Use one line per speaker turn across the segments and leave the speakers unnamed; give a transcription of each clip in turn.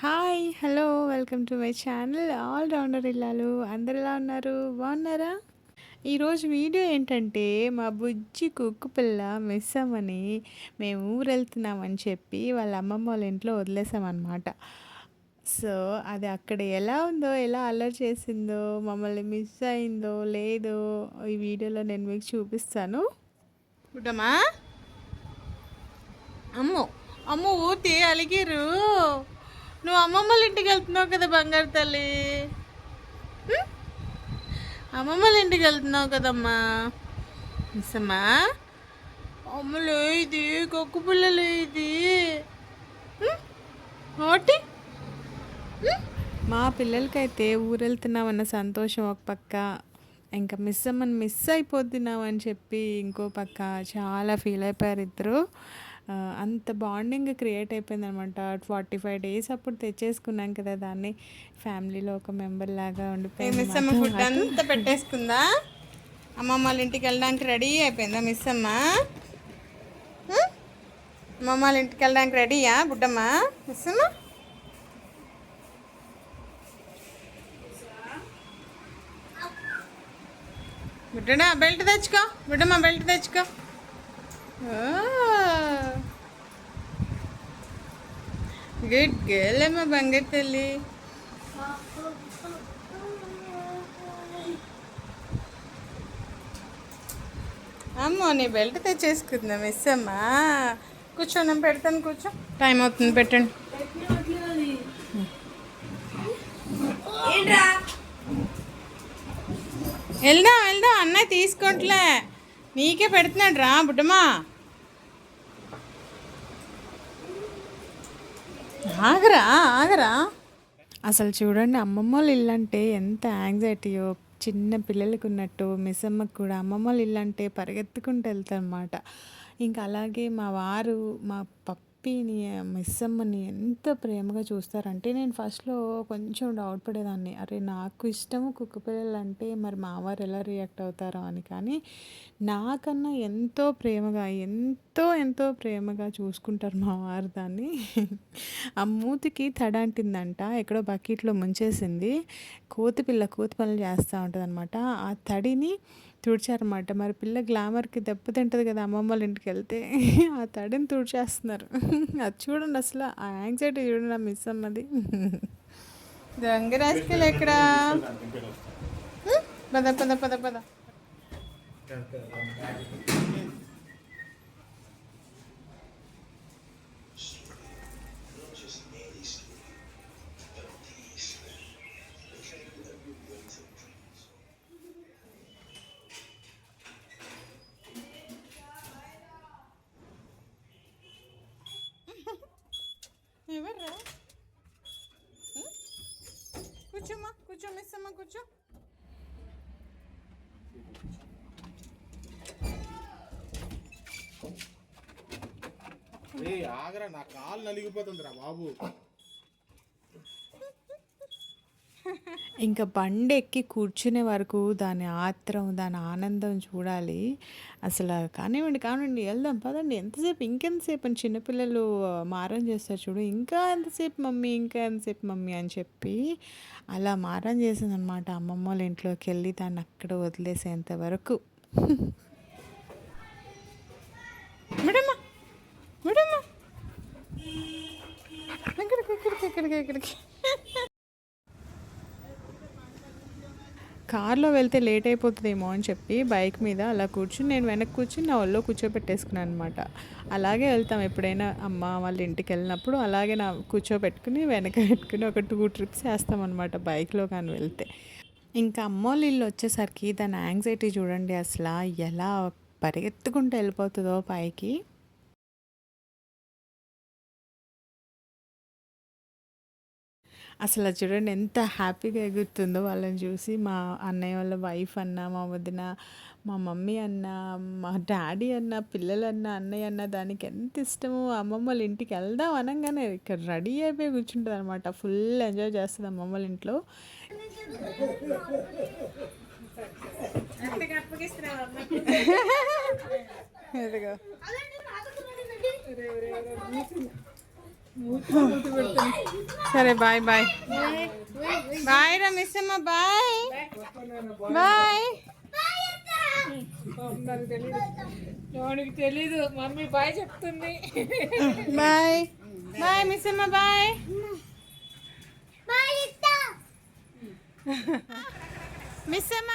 Hi! Hello! Welcome to my channel all rounder ఇల్లాలు. అందరూ ఎలా ఉన్నారు? బాగున్నారా? ఈరోజు వీడియో ఏంటంటే, మా బుజ్జి కుక్క పిల్ల మిస్ అవ్వని మేము ఊరెళ్తున్నామని చెప్పి వాళ్ళ అమ్మమ్మ వాళ్ళ ఇంట్లో వదిలేసామనమాట. సో, అది అక్కడ ఎలా ఉందో, ఎలా అల్లరి చేసిందో, మమ్మల్ని మిస్ అయిందో, లేదో ఈ వీడియోలో నేను మీకు చూపిస్తాను. గుడ్డమ్మా అమ్మో అమ్మో ఊతి అలిగిరు. నువ్వు అమ్మమ్మల ఇంటికి వెళ్తున్నావు కదా బంగారు తల్లి. ఉం? అమ్మమ్మల ఇంటికి వెళ్తున్నావు కదమ్మా. మిస్సమ్మా అమ్మలే ఇది కుక్క పిల్లలే ఇది. ఒకటి మా పిల్లలకైతే ఊరెళ్తున్నామన్న సంతోషం ఒక పక్క, ఇంకా మిస్ అమ్మని మిస్ అయిపోతున్నామని చెప్పి ఇంకో పక్క చాలా ఫీల్ అయిపోయారు ఇద్దరు. అంత బాండింగ్ క్రియేట్ అయిపోయిందనమాట. 45 డేస్ అప్పుడు తెచ్చేసుకున్నాం కదా దాన్ని, ఫ్యామిలీలో ఒక మెంబర్ లాగా ఉండిపోయింది. మిస్ అమ్మ ఫుడ్ అంతా పెట్టేసుకుందా, అమ్మమ్మ వాళ్ళ ఇంటికి వెళ్ళడానికి రెడీ అయిపోయిందా మిస్ అమ్మ? అమ్మమ్మ వాళ్ళ ఇంటికి వెళ్ళడానికి రెడీయా బుడ్డమ్మ మిస్ అమ్మ? బుడ్డడా బెల్ట్ తెచ్చుకో, బుడ్డమ్మ బెల్ట్ తెచ్చుకో. గుడ్ గర్ల్ అమ్మ బంగారు తల్లి. అమ్మో నీ బెల్ట్ తెచ్చేసుకుందా మిస్ అమ్మా. కూర్చో, నేను పెడతాను, కూర్చో. టైం అవుతుంది, పెట్టండి. వెళ్దాం వెళ్దాం, అన్నయ్య తీసుకోవట్లే, నీకే పెడుతున్నాడు రా బుడ్డమ్మా. ఆగరా ఆగరా. అసలు చూడండి, అమ్మమ్మ వాళ్ళ ఇల్లు అంటే ఎంత యాంగ్జైటీయో చిన్న పిల్లలకి ఉన్నట్టు మిస్ అమ్మకి కూడా అమ్మమ్మ వాళ్ళ ఇల్లు అంటే పరిగెత్తుకుంటూ వెళ్తారనమాట. ఇంకా అలాగే మా వారు మా పప్పిని మిస్ అమ్మని ఎంత ప్రేమగా చూస్తారంటే, నేను ఫస్ట్లో కొంచెం డౌట్ పడేదాన్ని, అరే నాకు ఇష్టము కుక్క పిల్లలు అంటే మరి మా వారు ఎలా రియాక్ట్ అవుతారో అని. కానీ నాకన్నా ఎంతో ప్రేమగా ఎంతో ఎంతో ప్రేమగా చూసుకుంటారు మా వారు దాన్ని. ఆ మూతికి తడ అంటిందంట, ఎక్కడో బకెట్లో ముంచేసింది. కోతి పనులు చేస్తూ ఉంటుంది అనమాట. ఆ తడిని తుడిచారన్నమాట. మరి పిల్ల గ్లామర్కి దెబ్బ తింటుంది కదా అమ్మమ్మ వాళ్ళ ఇంటికి వెళ్తే, ఆ తడిని తుడిచేస్తున్నారు. అది చూడండి, అసలు ఆ యాంగ్జైటీ చూడండి ఆ మిస్ అమ్మది. దొంగ రాజకీయాలు ఎక్కడ? పద పద పద పద. ఎవర్రా? కూర్చోమ్మా, కూర్చో మిస్ అమ్మ, కూర్చో.
ఆగరా, నా కాలు నలిగిపోతుందిరా బాబు.
ఇంకా బండి ఎక్కి కూర్చునే వరకు దాని ఆత్రం, దాని ఆనందం చూడాలి అసలు. కానివ్వండి కానివ్వండి, వెళ్దాం పదండి, ఎంతసేపు ఇంకెంతసేపు అని చిన్నపిల్లలు మారం చేస్తారు చూడు, ఇంకా ఎంతసేపు మమ్మీ, ఇంకా ఎంతసేపు మమ్మీ అని చెప్పి అలా మారం చేసిందనమాట. అమ్మమ్మ వాళ్ళ ఇంట్లోకి వెళ్ళి దాన్ని అక్కడ వదిలేసేంత వరకు. మేడమ్మా మేడమ్మా, ఇక్కడికి ఇక్కడికి ఇక్కడికి ఇక్కడికి. కార్లో వెళ్తే లేట్ అయిపోతుందేమో అని చెప్పి బైక్ మీద అలా కూర్చుని నేను వెనక్కి కూర్చుని నా ఒళ్ళో కూర్చోబెట్టేసుకున్నాను అనమాట. అలాగే వెళ్తాం ఎప్పుడైనా అమ్మ వాళ్ళ ఇంటికి వెళ్ళినప్పుడు, అలాగే నా కూర్చోబెట్టుకుని వెనక పెట్టుకుని ఒక 2 ట్రిప్స్ వేస్తామన్నమాట బైక్లో కానీ వెళ్తే. ఇంకా అమ్మ వాళ్ళ ఇల్లు వచ్చేసరికి దాని యాంగ్జైటీ చూడండి అసలు, ఎలా పరిగెత్తుకుంటూ వెళ్ళిపోతుందో పైకి. అసలు చూడండి ఎంత హ్యాపీగా ఎగురుతుందో వాళ్ళని చూసి. మా అన్నయ్య వాళ్ళ వైఫ్ అన్న, మా వదిన, మా మమ్మీ అన్న, మా డాడీ అన్న, పిల్లలన్న, అన్నయ్య అన్న దానికి ఎంత ఇష్టమో. అమ్మమ్మ వాళ్ళ ఇంటికి వెళ్దాం అనగానే ఇక్కడ రెడీ అయిపోయి కూర్చుంటుంది అనమాట. ఫుల్ ఎంజాయ్ చేస్తుంది అమ్మమ్మ వాళ్ళ ఇంట్లో. ఇదిగో సరే బాయ్ బాయ్ బాయ్ రా మిస్ అమ్మ బాయ్ బాయ్.
వాడికి తెలీదు మమ్మీ బాయ్ చెప్తుంది.
బాయ్ బాయ్ మిస్ అమ్మ బాయ్. మిస్ అమ్మ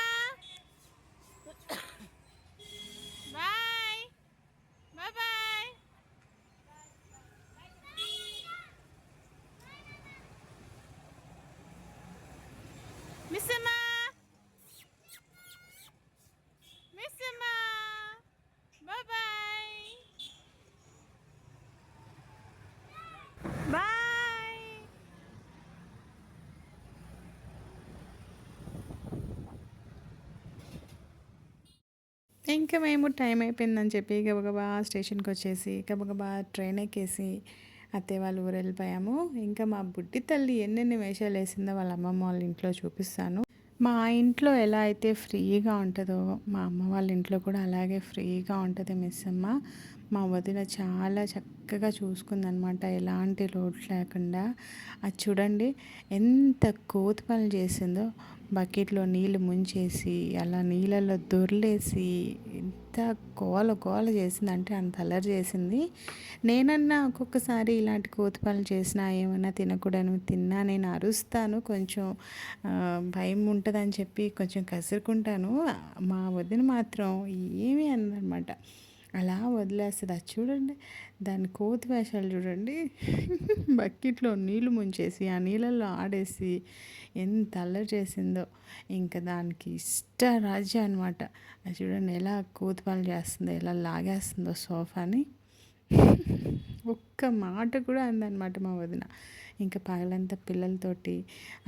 బాయ్ బాయ్ బాయ్. మిస్ అమ్మ మిస్ అమ్మ బాయ్ బాయ్ బాయ్. ఇంకా మేము టైం అయిపోయిందని చెప్పి గబగబా స్టేషన్కి వచ్చేసి గబగబా ట్రైన్ ఎక్కేసి అత్తయ్య వాళ్ళ ఊరు వెళ్ళిపోయాము. ఇంకా మా బుడ్డి తల్లి ఎన్నెన్ని వేషాలు వేసిందో వాళ్ళ అమ్మమ్మ వాళ్ళ ఇంట్లో చూపిస్తాను. మా ఇంట్లో ఎలా అయితే ఫ్రీగా ఉంటుందో మా అమ్మ వాళ్ళ ఇంట్లో కూడా అలాగే ఫ్రీగా ఉంటుంది మిస్ అమ్మ. మా వదిన చాలా చక్కగా చూసుకుందనమాట, ఎలాంటి లోటు లేకుండా. అది చూడండి ఎంత కోతి పనులు చేసిందో. బకెట్లో నీళ్ళు ముంచేసి అలా నీళ్ళల్లో దొర్లేసి ఎంత గోల గోల చేసిందంటే అంత అల్లరి చేసింది. నేనన్నా ఒక్కొక్కసారి ఇలాంటి కోతి పనులు చేసినా ఏమన్నా తినకూడను తిన్నా నేను అరుస్తాను, కొంచెం భయం ఉంటుందని చెప్పి కొంచెం కసురుకుంటాను. మా వదిన మాత్రం ఏమీ అందనమాట, అలా వదిలేస్తుంది. అది చూడండి దాని కోతి వేషాలు చూడండి. బకెట్లో నీళ్ళు ముంచేసి ఆ నీళ్ళల్లో ఆడేసి ఎంత అల్లరి చేసిందో. ఇంకా దానికి రాజ్యం అనమాట. అది చూడండి ఎలా కోతి పనులు చేస్తుందో, ఎలా లాగేస్తుందో సోఫాని. ఒక్క మాట కూడా అందనమాట మా వదిన. ఇంకా పగలంతా పిల్లలతోటి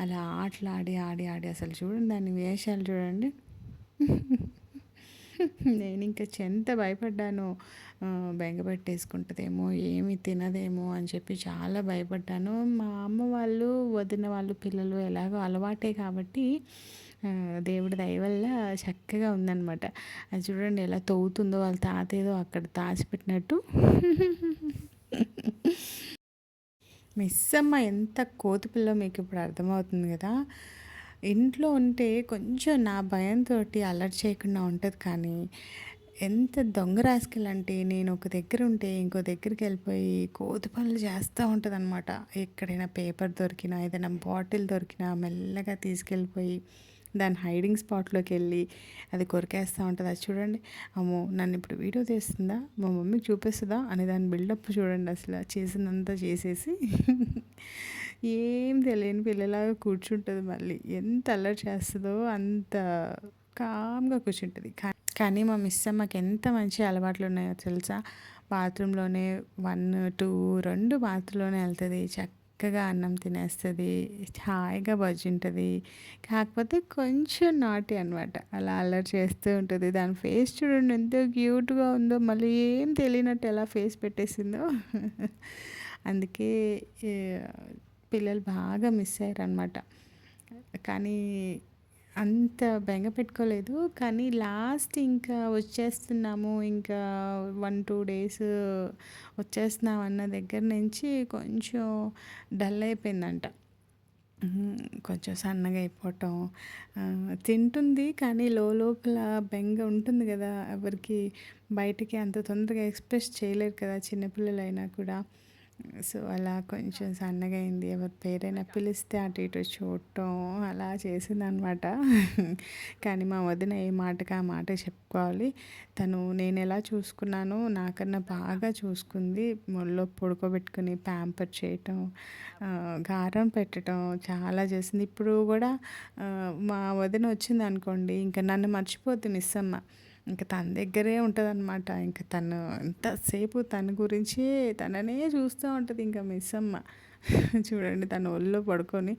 అలా ఆటలు ఆడి ఆడి ఆడి అసలు చూడండి దాని వేషాలు చూడండి. నేను ఇంకా ఎంత భయపడ్డాను, బెంగ పెట్టేసుకుంటుందేమో ఏమి తినదేమో అని చెప్పి చాలా భయపడ్డాను. మా అమ్మ వాళ్ళు వదిన వాళ్ళు పిల్లలు ఎలాగో అలవాటే కాబట్టి దేవుడి దయ వల్ల చక్కగా ఉందన్నమాట. అది చూడండి ఎలా తవ్వుతుందో, వాళ్ళ తాత ఏదో అక్కడ దాచిపెట్టినట్టు. మిస్ అమ్మ ఎంత కోతి పిల్ల మీకు ఇప్పుడు అర్థమవుతుంది కదా. ఇంట్లో ఉంటే కొంచెం నా భయంతో అలర్ట్ చేయకుండా ఉంటుంది, కానీ ఎంత దొంగ రాసుకెళ్ళంటే నేను ఒక దగ్గర ఉంటే ఇంకో దగ్గరికి వెళ్ళిపోయి కోతి పనులు చేస్తూ ఉంటుంది అనమాట. ఎక్కడైనా పేపర్ దొరికినా ఏదైనా బాటిల్ దొరికినా మెల్లగా తీసుకెళ్ళిపోయి దాని హైడింగ్ స్పాట్లోకి వెళ్ళి అది కొరికేస్తూ ఉంటుంది. అది చూడండి, అమ్మో నన్ను ఇప్పుడు వీడియో తీస్తుందా, మా మమ్మీకి చూపిస్తుందా అనే దాని బిల్డప్ చూడండి. అసలు చేసిందంతా చేసేసి ఏం తెలియని పిల్లలాగా కూర్చుంటుంది. మళ్ళీ ఎంత అల్లరి చేస్తుందో అంత కామ్గా కూర్చుంటుంది. కానీ మా మిస్ అమ్మకి ఎంత మంచి అలవాట్లు ఉన్నాయో తెలుసా. బాత్రూంలోనే 1, 2 2 బాత్రూంలోనే వెళ్తుంది, చక్కగా అన్నం తినేస్తుంది, హాయిగా బజ్జుంటుంది. కాకపోతే కొంచెం నాటి అనమాట, అలా అల్లరి చేస్తూ ఉంటుంది. దాని ఫేస్ చూడండి ఎంత క్యూట్గా ఉందో, మళ్ళీ ఏం తెలియనట్టు ఎలా ఫేస్ పెట్టేసిందో. అందుకే పిల్లలు బాగా మిస్ అయ్యారనమాట. కానీ అంత బెంగ పెట్టుకోలేదు. కానీ లాస్ట్ ఇంకా వచ్చేస్తున్నాము, ఇంకా 1-2 డేస్ వచ్చేస్తున్నాం అన్న దగ్గర నుంచి కొంచెం డల్ అయిపోయిందంట. కొంచెం సన్నగా అయిపోవటం, తింటుంది కానీ లోపల బెంగ ఉంటుంది కదా. ఎవరికి బయటికి అంత తొందరగా ఎక్స్ప్రెస్ చేయలేరు కదా చిన్నపిల్లలైనా కూడా. సో అలా కొంచెం సన్నగా అయింది. ఎవరి పేరైనా పిలిస్తే అటు ఇటు చూడటం అలా చేసిందనమాట. కానీ మా వదిన ఏ మాటకి ఆ మాట చెప్పుకోవాలి. తను నేను ఎలా చూసుకున్నానో నాకన్నా బాగా చూసుకుంది. ముళ్ళో పడుకోబెట్టుకుని ప్యాంపర్ చేయటం, గారం పెట్టడం చాలా చేసింది. ఇప్పుడు కూడా మా వదిన వచ్చింది అనుకోండి, ఇంకా నన్ను మర్చిపోద్ది మిస్ అమ్మ. ఇంకా తన దగ్గరే ఉంటుందన్నమాట. ఇంకా తను ఎంతసేపు తన గురించి తననే చూస్తూ ఉంటుంది ఇంకా మిస్ అమ్మ. చూడండి తను ఒళ్ళో పడుకొని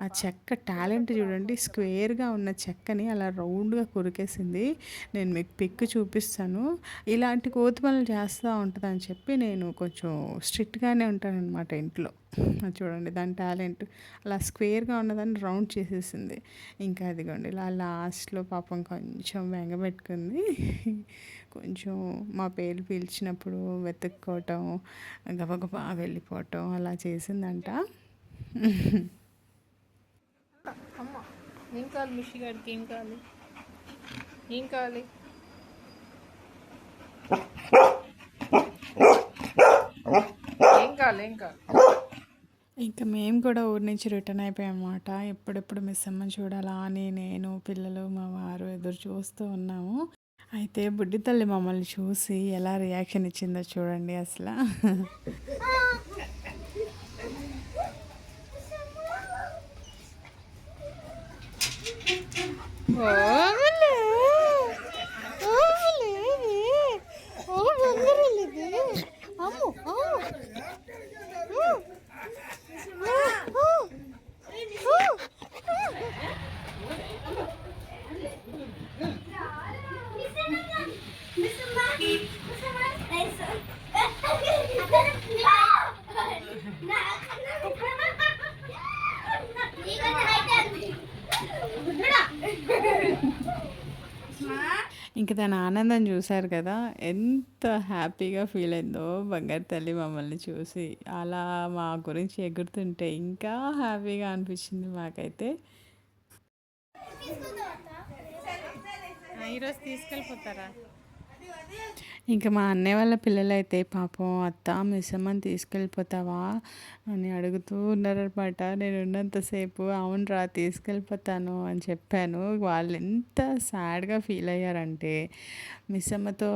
ఆ చెక్క టాలెంట్ చూడండి, స్క్వేర్గా ఉన్న చెక్కని అలా రౌండ్గా కొరికేసింది. నేను మీకు పిక్ చూపిస్తాను. ఇలాంటి కోతి పనులు చేస్తూ ఉంటుందని చెప్పి నేను కొంచెం స్ట్రిక్ట్గానే ఉంటానన్నమాట ఇంట్లో. అది చూడండి దాని టాలెంట్, అలా స్క్వేర్గా ఉన్నదాన్ని రౌండ్ చేసేసింది. ఇంకా అదిగోండి ఇలా లాస్ట్లో పాపం కొంచెం బెంగపెట్టుకుంది. కొంచెం మా పేరు పిలిచినప్పుడు వెతుక్కోవటం, గబగబా వెళ్ళిపోవటం అలా చేసిందంట.
అమ్మ ఏం కావాలి మిషి గారికి, ఏం కావాలి, ఏం కావాలి? ఏం కావాలి, ఏం కావాలి?
ఇంకా మేము కూడా ఊరి నుంచి రిటర్న్ అయిపోయామన్నమాట. ఎప్పుడెప్పుడు మిస్ అమ్మని చూడాలా అని నేను, పిల్లలు, మా వారు ఎదురు చూస్తూ ఉన్నాము. అయితే బుడ్డి తల్లి మమ్మల్ని చూసి ఎలా రియాక్షన్ ఇచ్చిందో చూడండి అసలు. ఇంక దాని ఆనందం చూశారు కదా, ఎంత హ్యాపీగా ఫీల్ అయిందో బంగారు తల్లి మమ్మల్ని చూసి. అలా మా గురించి ఎగురుతుంటే ఇంకా హ్యాపీగా అనిపించింది మాకైతే. ఈరోజు తీసుకెళ్ళిపోతారా? ఇంకా మా అన్నయ్య వాళ్ళ పిల్లలైతే పాపం అత్త మిస్ అమ్మని తీసుకెళ్ళిపోతావా అని అడుగుతూ ఉన్నారనమాట. నేను ఉన్నంతసేపు అవునరా తీసుకెళ్ళిపోతాను అని చెప్పాను. వాళ్ళు ఎంత సాడ్గా ఫీల్ అయ్యారంటే, మిస్ అమ్మతో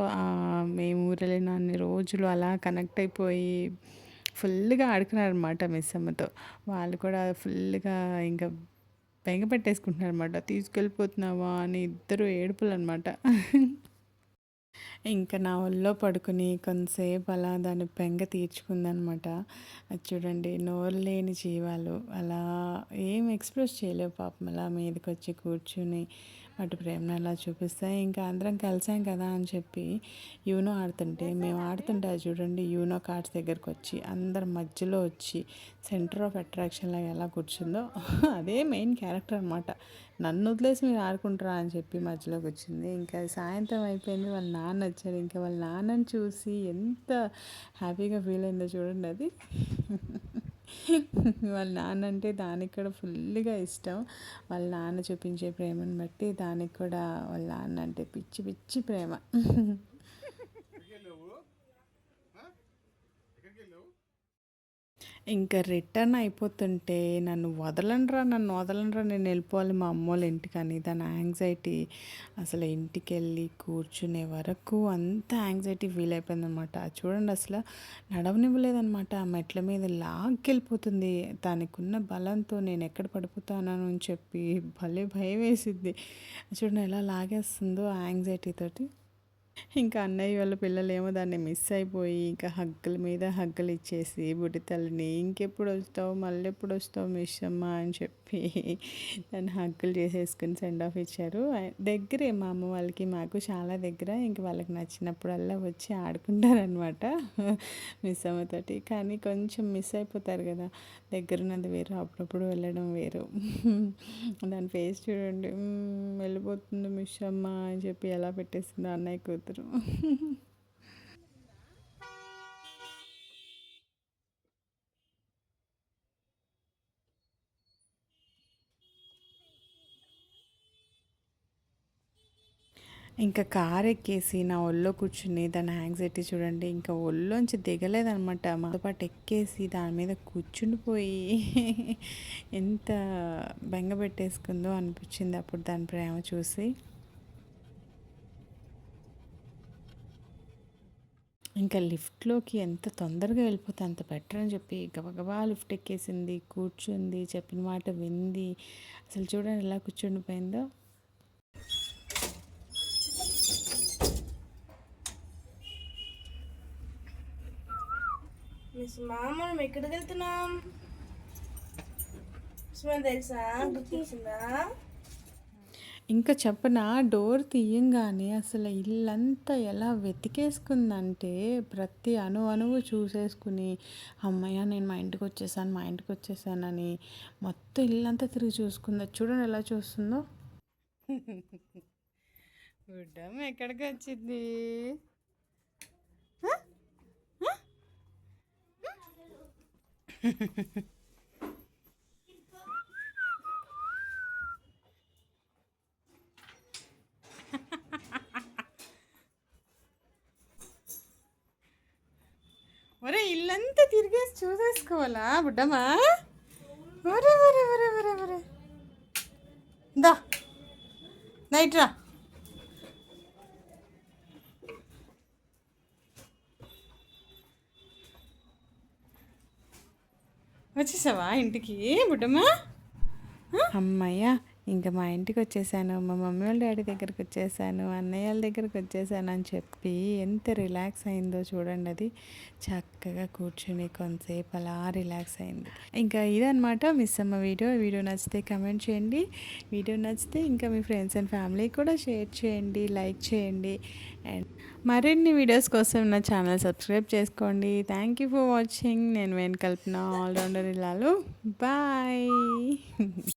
మేము ఊరెళ్ళిన అన్ని రోజులు అలా కనెక్ట్ అయిపోయి ఫుల్గా ఆడుకున్నారనమాట మిస్ అమ్మతో. వాళ్ళు కూడా ఫుల్గా ఇంకా బెంగ పెట్టేసుకుంటున్నారు అనమాట. తీసుకెళ్ళిపోతున్నావా అని ఇద్దరు ఏడుపులు అనమాట. ఇంకా నా ఒళ్ళో పడుకుని కొంతసేపు అలా దాని బెంగ తీర్చుకుందనమాట. అది చూడండి నోరు లేని జీవాలు అలా ఏం ఎక్స్ప్రెస్ చేయలేవు పాపం, అలా మీదకి వచ్చి కూర్చుని వాటి ప్రేమను అలా చూపిస్తాయి. ఇంకా అందరం కలిసాం కదా అని చెప్పి యూనో ఆడుతుంటే, మేము ఆడుతుంటే అది చూడండి యూనో కార్డ్స్ దగ్గరకు వచ్చి అందరి మధ్యలో వచ్చి సెంటర్ ఆఫ్ అట్రాక్షన్ లాగా ఎలా కూర్చుందో అదే మెయిన్ క్యారెక్టర్ అనమాట. నన్ను వదిలేసి మీరు ఆడుకుంటారా అని చెప్పి మధ్యలోకి వచ్చింది. ఇంకా సాయంత్రం అయిపోయింది, వాళ్ళ నాన్న వచ్చారు. ఇంకా వాళ్ళ నాన్నని చూసి ఎంత హ్యాపీగా ఫీల్ అయిందో చూడండి. అది వాళ్ళ నాన్న అంటే దానికి కూడా ఫుల్గా ఇష్టం. వాళ్ళ నాన్న చూపించే ప్రేమను బట్టి దానికి కూడా వాళ్ళ నాన్న అంటే పిచ్చి పిచ్చి ప్రేమ. ఇంకా రిటర్న్ అయిపోతుంటే నన్ను వదలండ్రా నేను వెళ్ళిపోవాలి మా అమ్మోళ్ళ ఇంటికని దాని యాంగ్జైటీ. అసలు ఇంటికి వెళ్ళి కూర్చునే వరకు అంత యాంగ్జైటీ ఫీల్ అయిపోయిందనమాట. చూడండి అసలు నడవనివ్వలేదనమాట. ఆ మెట్ల మీద లాక్కెళ్ళిపోతుంది. దానికి ఉన్న బలంతో నేను ఎక్కడ పడిపోతాను అని చెప్పి భలే భయం వేసిద్ది. చూడండి ఎలా లాగేస్తుందో ఆ యాంగ్జైటీతోటి. ఇంకా అన్నయ్య వాళ్ళ పిల్లలేమో దాన్ని మిస్ అయిపోయి ఇంకా హగ్గుల మీద హగ్గులు ఇచ్చేసి బుడ్డి తల్లిని ఇంకెప్పుడు వస్తావు మళ్ళీ ఎప్పుడు వస్తావు మిస్ అమ్మ అని చెప్పి దాన్ని హగ్గులు చేసేసుకుని సెండ్ ఆఫ్ ఇచ్చారు. దగ్గరే మా అమ్మ వాళ్ళకి మాకు చాలా దగ్గర. ఇంక వాళ్ళకి నచ్చినప్పుడల్లా వచ్చి ఆడుకుంటారనమాట మిస్ అమ్మతోటి. కానీ కొంచెం మిస్ అయిపోతారు కదా, దగ్గరున్నది వేరు, అప్పుడప్పుడు వెళ్ళడం వేరు. దాని ఫేస్ చూడండి, వెళ్ళిపోతుంది మిస్ అమ్మ అని చెప్పి ఎలా పెట్టేసిందో అన్నయ్య కూతురు. ఇంకా కార్ ఎక్కేసి నా ఒళ్ళో కూర్చుని దాని యాంగ్జైటీ చూడండి, ఇంకా ఒళ్ళోంచి దిగలేదనమాట. మాతో పాటు ఎక్కేసి దాని మీద కూర్చుండిపోయి ఎంత బెంగ పెట్టేసుకుందో అనిపించింది అప్పుడు దాని ప్రేమ చూసి. ఇంకా లిఫ్ట్లోకి ఎంత తొందరగా వెళ్ళిపోతే అంత బెటర్ అని చెప్పి గబగబా లిఫ్ట్ ఎక్కేసింది, కూర్చుంది, చెప్పిన మాట వింది. అసలు చూడండి ఎలా కూర్చుండిపోయిందో.
మిస్ మా మనం ఎక్కడికి వెళ్తున్నాం?
ఇంకా చెప్పనా, డోర్ తీయంగానే అసలు ఇల్లంతా ఎలా వెతికేసుకుందంటే ప్రతి అణువు చూసేసుకుని, అమ్మయ్య నేను మా ఇంటికి వచ్చేసాను, మా ఇంటికి వచ్చేసానని మొత్తం ఇల్లంతా తిరిగి చూసుకుంది. చూడండి ఎలా చూస్తుందో. గుడ్డమ్మ ఎక్కడికి వచ్చింది? ఒరే ఇల్లంతా తిరిగేసి చూసేసుకోవాలా బుడ్డమ్మా? ఒరే ఒరే ఒరే ఒరే ఒరే దా నైట్ రా. వచ్చేసావా ఇంటికి బుడ్డమ్మా? అమ్మయ్య, ఇంకా మా ఇంటికి వచ్చేసాను, మా మమ్మీ వాళ్ళ డాడీ దగ్గరికి వచ్చేసాను, అన్నయ్య వాళ్ళ దగ్గరికి వచ్చేసాను అని చెప్పి ఎంత రిలాక్స్ అయిందో చూడండి. అది చక్కగా కూర్చుని కొంతసేపు అలా రిలాక్స్ అయింది. ఇంకా ఇదనమాట మిస్సమ్మ వీడియో. వీడియో నచ్చితే కమెంట్ చేయండి, వీడియో నచ్చితే ఇంకా మీ ఫ్రెండ్స్ అండ్ ఫ్యామిలీ కూడా షేర్ చేయండి, లైక్ చేయండి. అండ్ మరిన్ని వీడియోస్ కోసం నా ఛానల్ సబ్స్క్రైబ్ చేసుకోండి. Thank you for watching. నేను వెన్ కల్పన ఆల్రౌండర్ ఇల్లాలు. బాయ్.